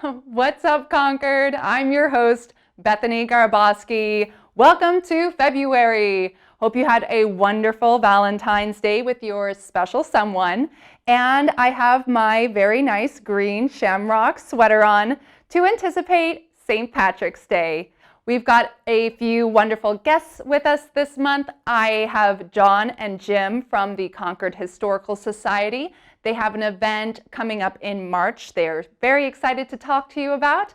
What's up, Concord? I'm your host, Bethany Garabowski. Welcome to February. Hope you had a wonderful Valentine's Day with your special someone. And I have my very nice green shamrock sweater on to anticipate St. Patrick's Day. We've got a few wonderful guests with us this month. I have John and Jim from the Concord Historical Society. They have an event coming up in March they're very excited to talk to you about.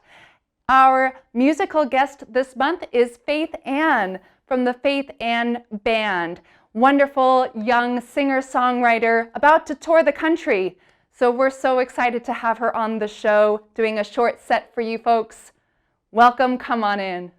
Our musical guest this month is Faith Ann from the Faith Ann Band. Wonderful young singer-songwriter about to tour the country. So we're so excited to have her on the show doing a short set for you folks. Welcome, come on in.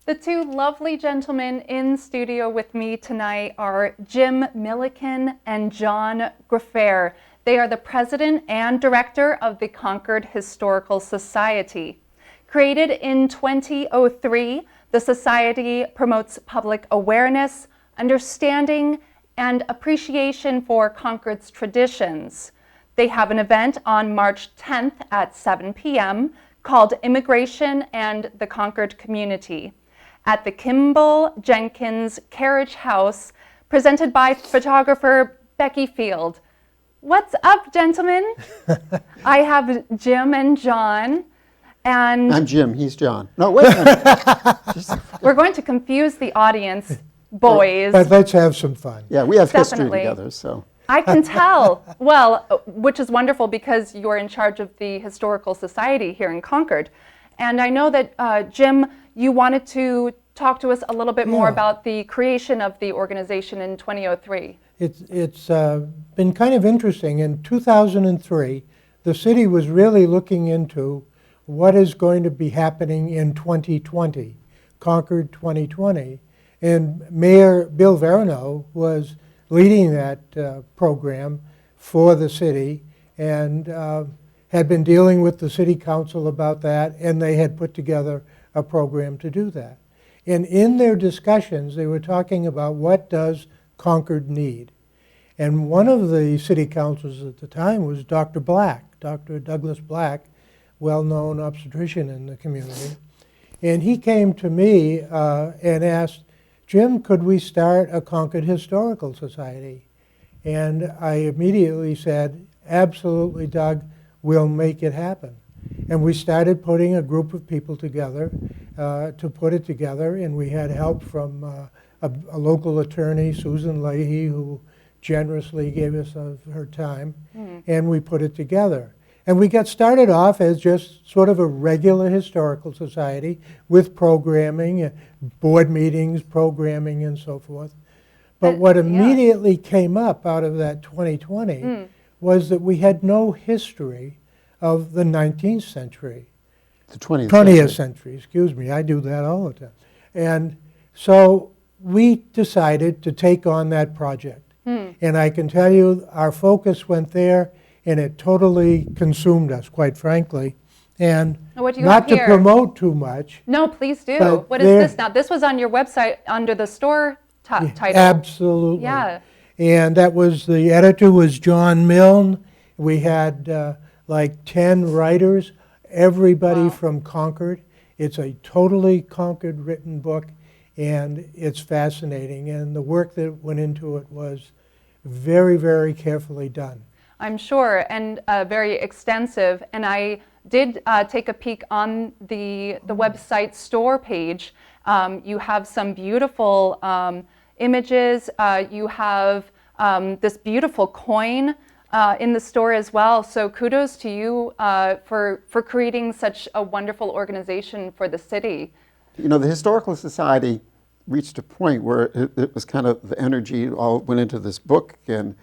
The two lovely gentlemen in studio with me tonight are Jim Milliken and John Griffer. They are the president and director of the Concord Historical Society. Created in 2003, the Society promotes public awareness, understanding, and appreciation for Concord's traditions. They have an event on March 10th at 7 p.m. called Immigration and the Concord Community at the Kimball Jenkins Carriage House, presented by photographer Becky Field. What's up, gentlemen? I have Jim and John, and I'm Jim, he's John. No, wait a minute. we're going to confuse the audience, boys. But let's have some fun. Yeah, we have Definitely. history together, so. I can tell. Well, which is wonderful because you're in charge of the Historical Society here in Concord. And I know that, Jim, you wanted to talk to us a little bit more about the creation of the organization in 2003. It's been kind of interesting. In 2003, the city was really looking into what is going to be happening in 2020, Concord 2020. And Mayor Bill Verano was leading that program for the city and had been dealing with the city council about that, and they had put together a program to do that. And in their discussions, they were talking about what does Concord need. And one of the city councils at the time was Dr. Black, Dr. Douglas Black, well-known obstetrician in the community. And he came to me and asked, Jim, could we start a Concord Historical Society? And I immediately said, absolutely, Doug, we'll make it happen. And we started putting a group of people together to put it together, and we had help from a local attorney, Susan Leahy, who generously gave us her time, and we put it together. And we got started off as just sort of a regular historical society with programming, board meetings, programming, and so forth. But what immediately came up out of that 2020 was that we had no history of the 19th century. The 20th century, excuse me, I do that all the time. And so we decided to take on that project. And I can tell you, our focus went there, and it totally consumed us, quite frankly. And not to promote too much. No, please do. What is this now? This was on your website under the store title. Absolutely. Yeah. And that was, the editor was John Milne. We had like 10 writers, everybody from Concord. It's a totally Concord written book, and it's fascinating. And the work that went into it was very, very carefully done. I'm sure, and very extensive. And I did take a peek on the website store page. You have some beautiful images. You have this beautiful coin in the store as well. So kudos to you for creating such a wonderful organization for the city. You know, the Historical Society reached a point where it was kind of, the energy all went into this book. And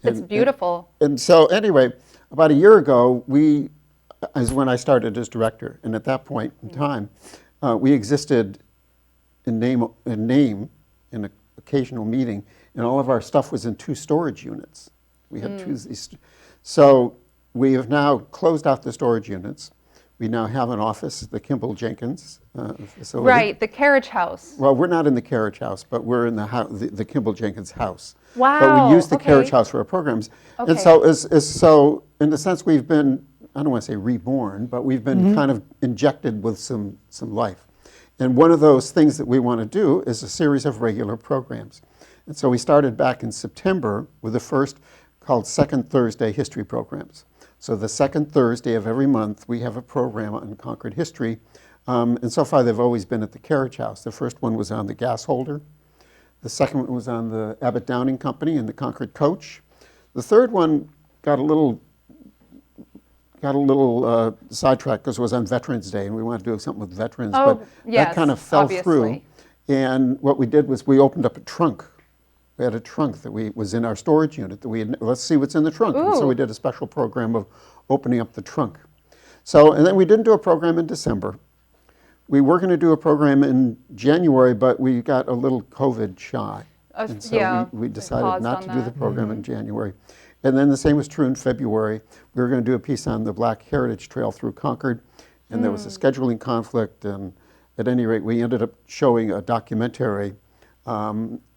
it's beautiful. And so anyway, about a year ago, is when I started as director. And at that point in time, we existed in name, in an occasional meeting, and all of our stuff was in 2 storage units. We had 2 of these. So we have now closed out the storage units. We now have an office at the Kimball Jenkins facility. Right, the carriage house. Well, we're not in the carriage house, but we're in the Kimball Jenkins house. Wow. But we use the okay. carriage house for our programs. Okay. And so, so in a sense, we've been, I don't want to say reborn, but we've been kind of injected with some life. And one of those things that we want to do is a series of regular programs. And so we started back in September with the first called Second Thursday History Programs. So the second Thursday of every month, we have a program on Concord history. And so far, they've always been at the carriage house. The first one was on the gas holder. The second one was on the Abbott Downing Company and the Concord coach. The third one got a little sidetracked because it was on Veterans Day, and we wanted to do something with veterans. But yes, that kind of fell obviously. through. And what we did was we opened up a trunk. We had a trunk that was in our storage unit that let's see what's in the trunk. And so we did a special program of opening up the trunk. So, and then we didn't do a program in December. We were going to do a program in January, but we got a little COVID shy. And so we decided not to do the program in January. And then the same was true in February. We were going to do a piece on the Black Heritage Trail through Concord, and there was a scheduling conflict. And at any rate, we ended up showing a documentary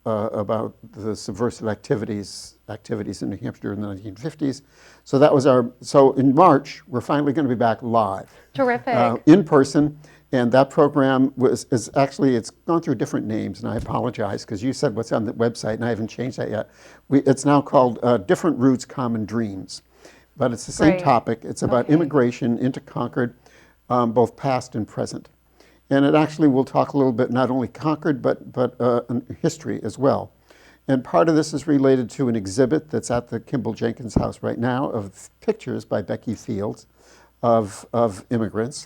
about the subversive activities in New Hampshire in the 1950s. So that was so in March, we're finally going to be back live. Terrific. In person. And that program it's gone through different names, and I apologize because you said what's on the website, and I haven't changed that yet. It's now called Different Roots, Common Dreams. But it's the same topic. It's about immigration into Concord, both past and present. And it actually will talk a little bit, not only Concord, but history as well. And part of this is related to an exhibit that's at the Kimball Jenkins house right now of pictures by Becky Fields of immigrants.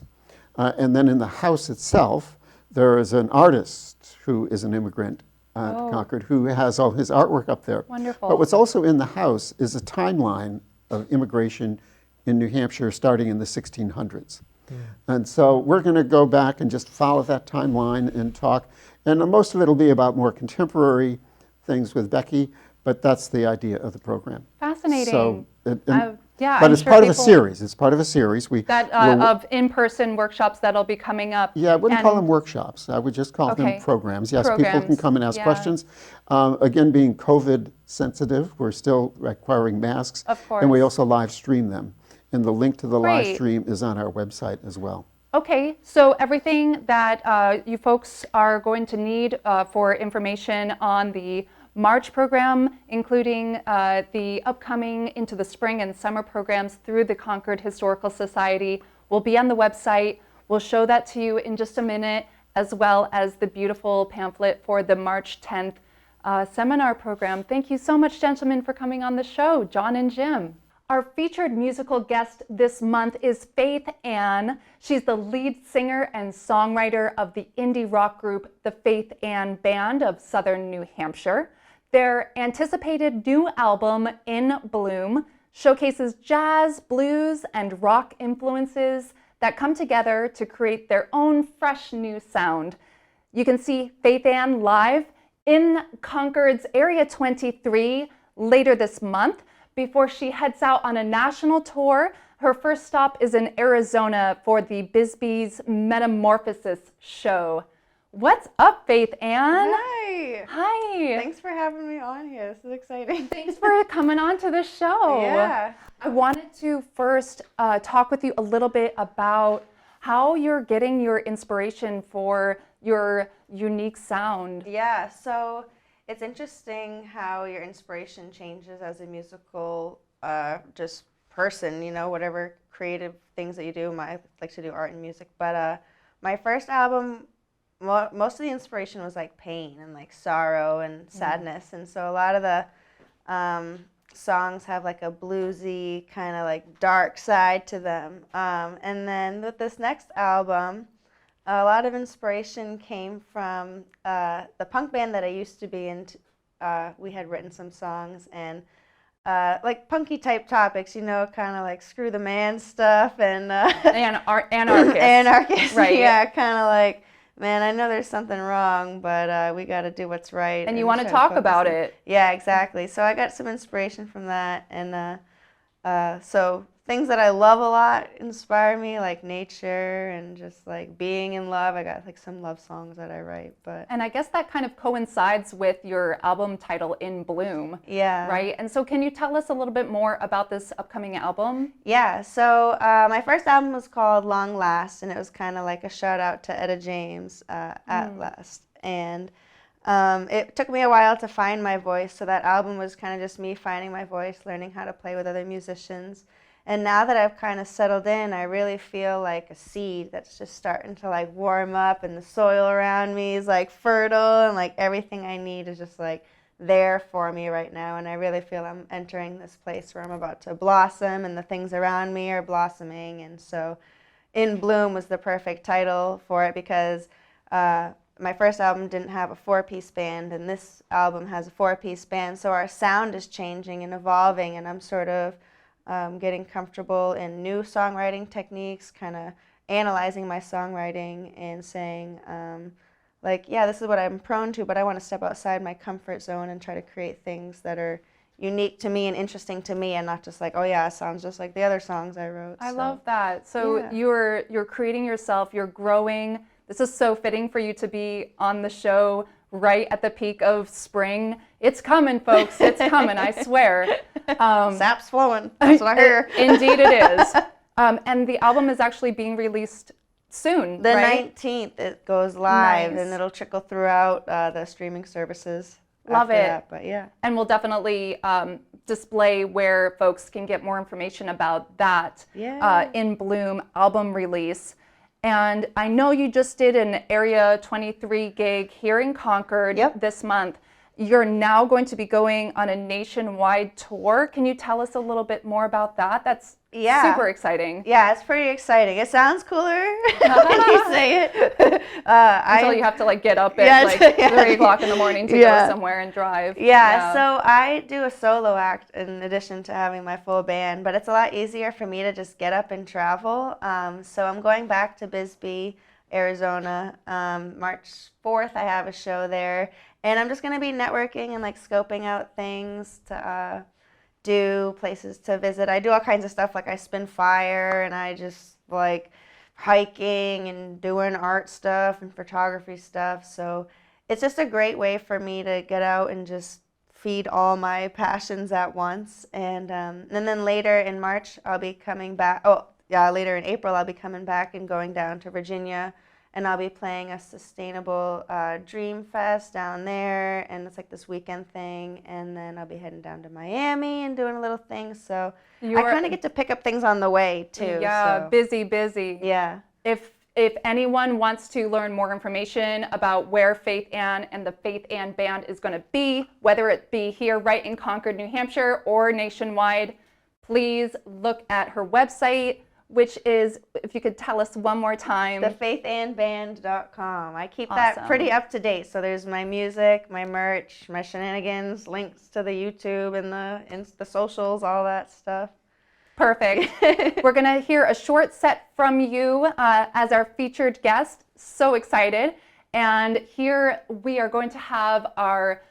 And then in the house itself, there is an artist who is an immigrant at Concord who has all his artwork up there. Wonderful. But what's also in the house is a timeline of immigration in New Hampshire starting in the 1600s. And so we're going to go back and just follow that timeline and talk. And most of it will be about more contemporary things with Becky, but that's the idea of the program. Fascinating. So, yeah, but I'm it's sure part of a series. It's part of a series. Of in-person workshops that'll be coming up. Yeah, I wouldn't call them workshops. I would just call them programs. Yes, people can come and ask questions. Again, being COVID sensitive, we're still requiring masks. Of course. And we also live stream them. And the link to the live stream is on our website as well. Okay, so everything that you folks are going to need for information on the March program, including the upcoming into the spring and summer programs through the Concord Historical Society, will be on the website. We'll show that to you in just a minute, as well as the beautiful pamphlet for the March 10th seminar program. Thank you so much, gentlemen, for coming on the show, John and Jim. Our featured musical guest this month is Faith Ann. She's the lead singer and songwriter of the indie rock group, the Faith Ann Band of Southern New Hampshire. Their anticipated new album, In Bloom, showcases jazz, blues, and rock influences that come together to create their own fresh new sound. You can see Faith Ann live in Concord's Area 23 later this month before she heads out on a national tour. Her first stop is in Arizona for the Bisbee's Metamorphosis show. What's up, Faith Ann? Hi. Hi. Thanks for having me on here. This is exciting. Thanks for coming on to the show. Yeah. I wanted to first talk with you a little bit about how you're getting your inspiration for your unique sound. Yeah, so it's interesting how your inspiration changes as a musical just person, you know, whatever creative things that you do. I like to do art and music, but my first album, most of the inspiration was like pain and like sorrow and sadness, and so a lot of the songs have like a bluesy kind of like dark side to them. And then with this next album, a lot of inspiration came from the punk band that I used to be in. We had written some songs, and like punky type topics, you know, kind of like screw the man stuff and Anarchist. anarchist, Right. yeah, kind of like, man, I know there's something wrong, but we got to do what's right. And you want to talk about it. Yeah, exactly. So I got some inspiration from that, and so things that I love a lot inspire me, like nature and just like being in love. I got like some love songs that I write, but And I guess that kind of coincides with your album title, In Bloom. yeah. Right? And so can you tell us a little bit more about this upcoming album? Yeah, so my first album was called Long Last, and it was kind of like a shout out to Etta James, At Last. And it took me a while to find my voice, so that album was kind of just me finding my voice, learning how to play with other musicians. And now that I've kind of settled in, I really feel like a seed that's just starting to like warm up, and the soil around me is like fertile, and like everything I need is just like there for me right now. And I really feel I'm entering this place where I'm about to blossom, and the things around me are blossoming. And so In Bloom was the perfect title for it, because my first album didn't have a 4-piece band, and this album has a 4-piece band. So our sound is changing and evolving, and I'm sort of getting comfortable in new songwriting techniques, kind of analyzing my songwriting and saying, like, yeah, this is what I'm prone to, but I want to step outside my comfort zone and try to create things that are unique to me and interesting to me, and not just like, oh yeah, it sounds just like the other songs I wrote. I love that. So yeah. you're creating yourself, you're growing. This is so fitting for you to be on the show right at the peak of spring. It's coming, folks. It's coming, I swear. Sap's flowing. That's what I hear. Indeed it is. And the album is actually being released soon, The right? 19th it goes live, Nice. and it'll trickle throughout the streaming services. Love after it. that, but yeah. And we'll definitely display where folks can get more information about that Yeah. In Bloom album release. And I know you just did an Area 23 gig here in Concord Yep. this month. You're now going to be going on a nationwide tour. Can you tell us a little bit more about that? That's super exciting. Yeah, it's pretty exciting. It sounds cooler when you say it. Until you have to like get up at like 3 o'clock in the morning to go somewhere and drive. Yeah, so I do a solo act in addition to having my full band, but it's a lot easier for me to just get up and travel. So I'm going back to Bisbee, Arizona. March 4th, I have a show there. And I'm just going to be networking and like scoping out things to do, places to visit. I do all kinds of stuff, like I spin fire, and I just like hiking and doing art stuff and photography stuff. So it's just a great way for me to get out and just feed all my passions at once. And then later in March, I'll be coming back. Later in April, I'll be coming back and going down to Virginia. And I'll be playing a sustainable Dream Fest down there, and it's like this weekend thing. And then I'll be heading down to Miami and doing a little thing. So I kind of get to pick up things on the way too. Yeah, so. busy. Yeah. If anyone wants to learn more information about where Faith Ann and the Faith Ann Band is going to be, whether it be here right in Concord, New Hampshire, or nationwide, please look at her website, which is, if you could tell us one more time. thefaithandband.com. I keep Awesome. that pretty up to date. So there's my music, my merch, my shenanigans, links to the YouTube and the socials, all that stuff. Perfect. We're going to hear a short set from you as our featured guest. So excited. And here we are going to have our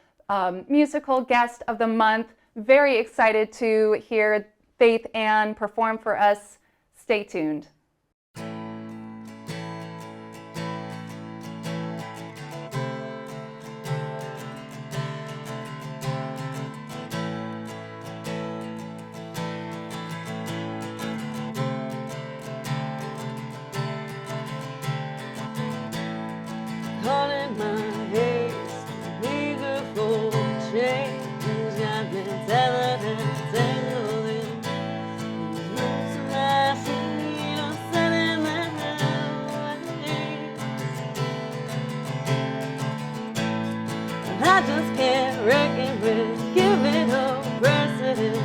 musical guest of the month. Very excited to hear Faith Ann perform for us. Stay tuned. Calling my haste, eager for change. I've been tethered and tangled in these roots of my feet are setting my way. And I just can't reckon with giving up precedence.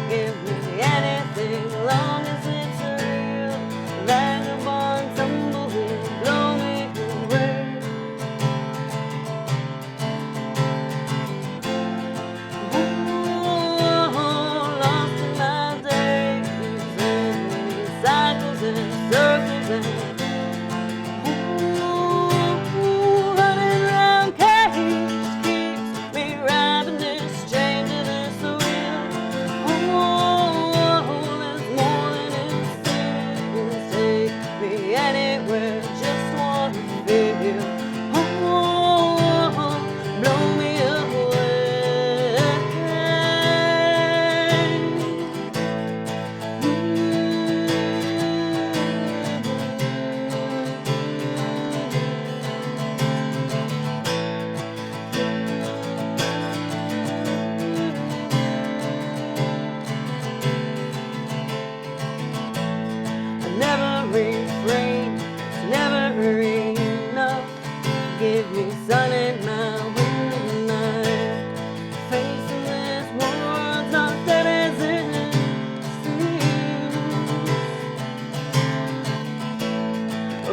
Give me anything, long as it's real. Vagabond, tumbleweed, blow me away.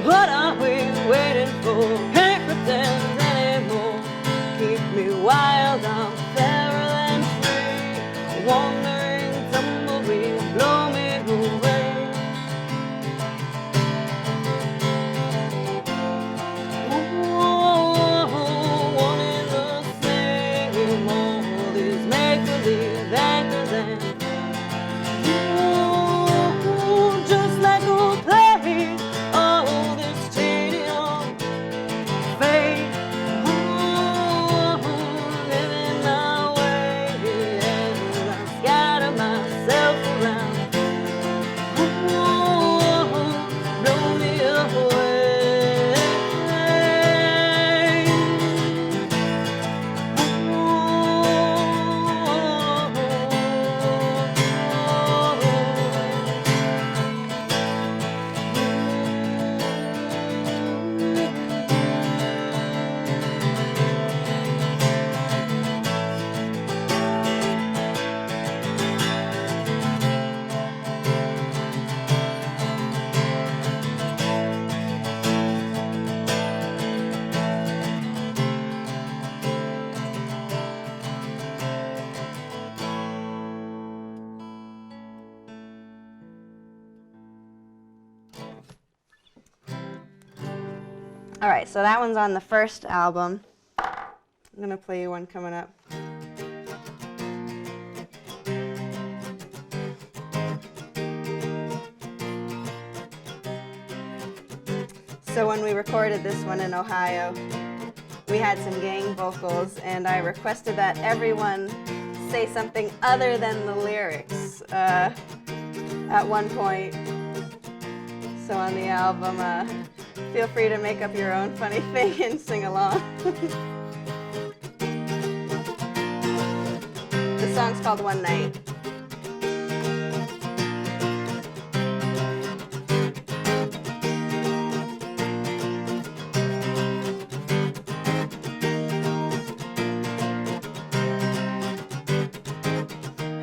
What are we waiting for? Can't pretend anymore. Keep me wild, I'm feral and free. Wandering tumbleweed, blow me away. One in the same, all these make-believe anchors and just like a play, all this cheating on fate. Living my way as I scatter myself around. Blow me away. All right, so that one's on the first album. I'm gonna play you one coming up. So when we recorded this one in Ohio, we had some gang vocals, and I requested that everyone say something other than the lyrics at one point. So on the album, feel free to make up your own funny thing and sing along. The song's called One Night.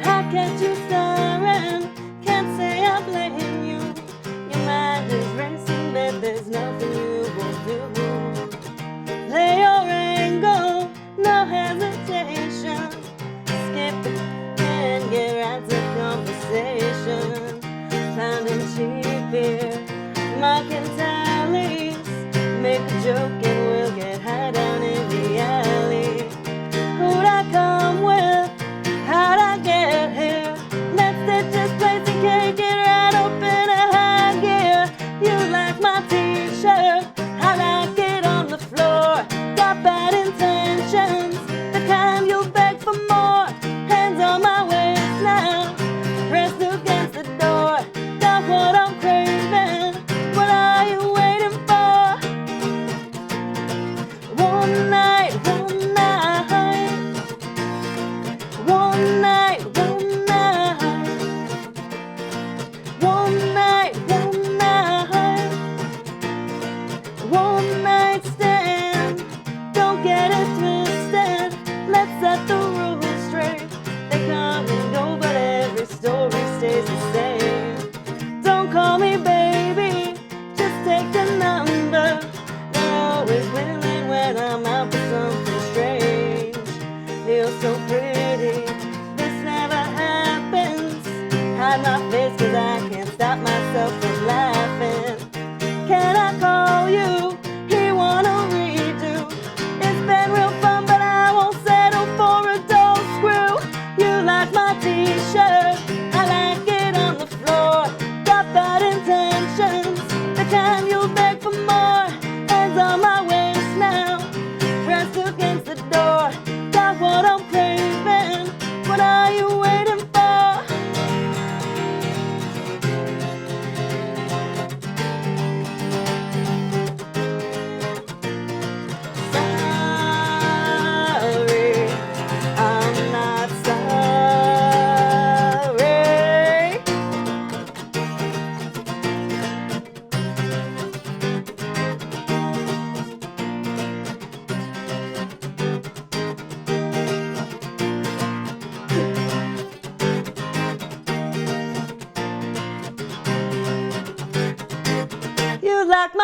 How can't you staring? Can't say I blame you. Your mind is racing, but there's nothing you won't do. Play your angle, no hesitation. Skip it and get right to conversation. Finding cheap beer, marking tallies. Make a joke and we'll get high down in the alley. Who'd I come with? How'd I get here? Let's set this place and can't get right up in a high gear. You like my t-shirt, I like it on the floor. Got bad intentions, the kind you'll beg for more. Hands on my waist now, pressed against the door. Got what I'm craving, what are you waiting for? One night, one night. One night, one night. One night, one night. One night stand. Don't get it twisted. Let's set the rules straight. They come and go, but every story stays the same. Don't call me baby, just take the number. They're always willing when I'm out for something strange. Feels so pretty, this never happens. Hide my face 'cause I can't stop myself from laughing. Can I call you? He wanna redo. It's been real fun, but I won't settle for a dull screw. You like my t-shirt, I like it on the floor. Got bad intentions, the kind you'll beg for more. Hands on my waist now, pressed against the door. Got what I'm craving, what are you waiting for?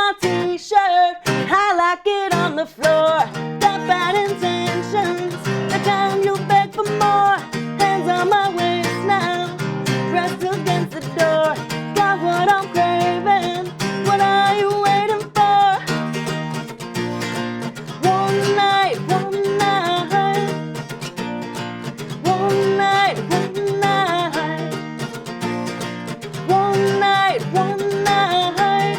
my t-shirt. I like it on the floor. Got bad intentions, the kind you beg for more. Hands on my waist now, pressed against the door. Got what I'm craving, what are you waiting for? One night, one night. One night, one night. One night, one night.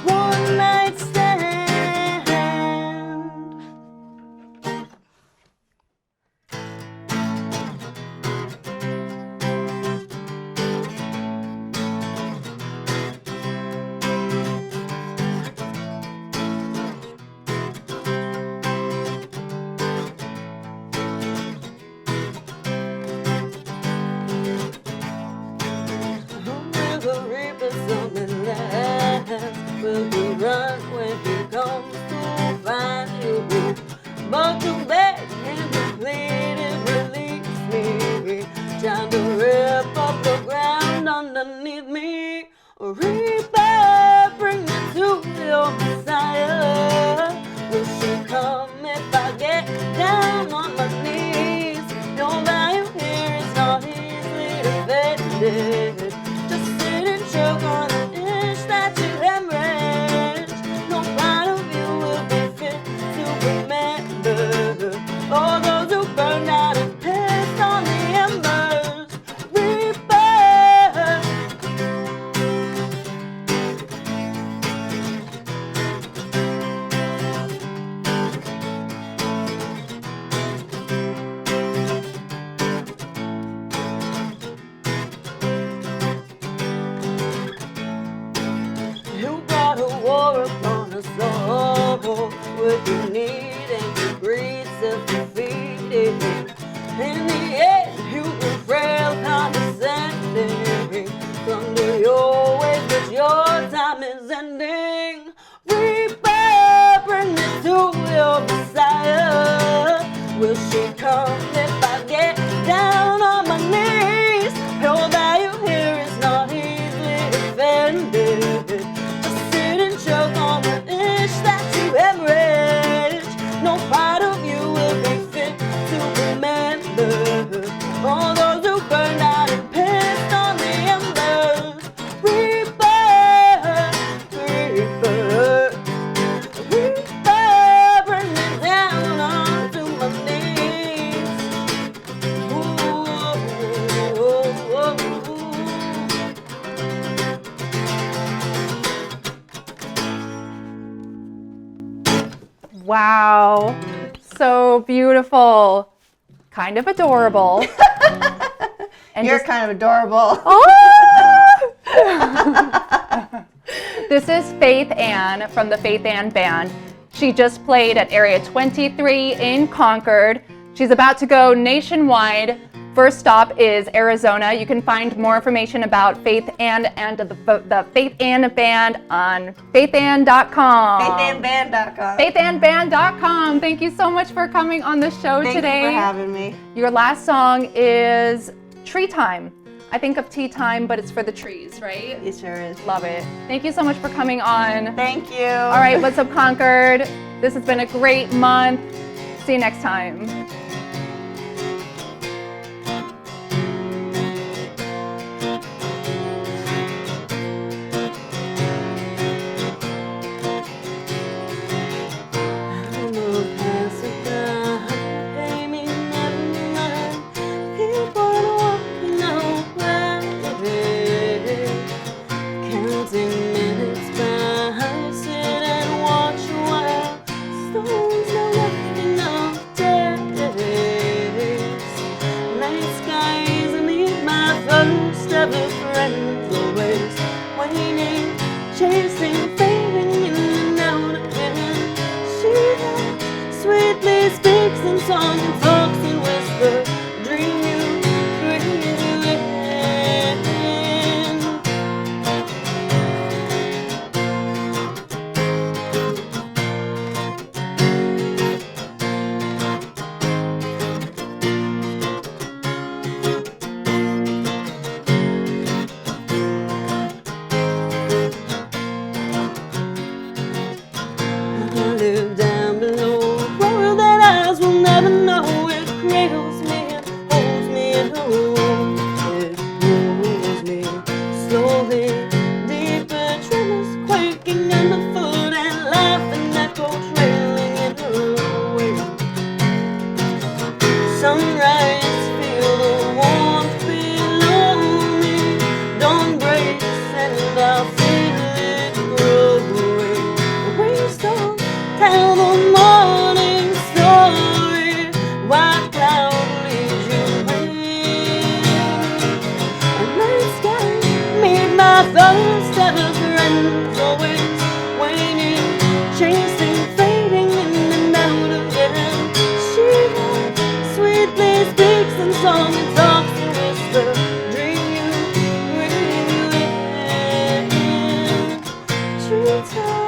One night stand. Will the reaper something last? Will you run when he comes to find you? But too bad him to plead and release me. Trying to rip up the ground underneath me. Reaper, bring me to your Messiah. Will she come if I get down on my knees? Your value here is not easily defended. Just sit and choke on an inch that you hemorrhage. No part of you will be fit to remember. All those who burned out and pissed on the embers. Reaper. You brought a war upon us all. What you need and you breed self-defeated. In the end, you were frail, condescending. Clung to your ways, but your time is ending. Reaper, bring me to your Messiah. Will she come if I get down on my knees? Your value here is not easily defended. Just sit and choke on the inch that you hemorrhage. No part of you will be fit to remember. All those who burned out and pissed on the embers. Reaper, reaper, reaper, bring me down onto my knees. Ooh, ooh, ooh, ooh. Wow, so beautiful, kind of adorable. And You're just- kind of adorable. Oh! This is Faith Ann from the Faith Ann Band. She just played at Area 23 in Concord. She's about to go nationwide. First stop is Arizona. You can find more information about Faith Ann and the Faith Ann Band on faithann.com. FaithAnnBand.com. faithanband.com. Thank you so much for coming on the show Thank today. you for having me. Your last song is Tree Time. I think of tea time, but it's for the trees, right? It sure is. Love it. Thank you so much for coming on. Thank you. All right, what's up, Concord? This has been a great month. See you next time. Stones are walking out dead. little time.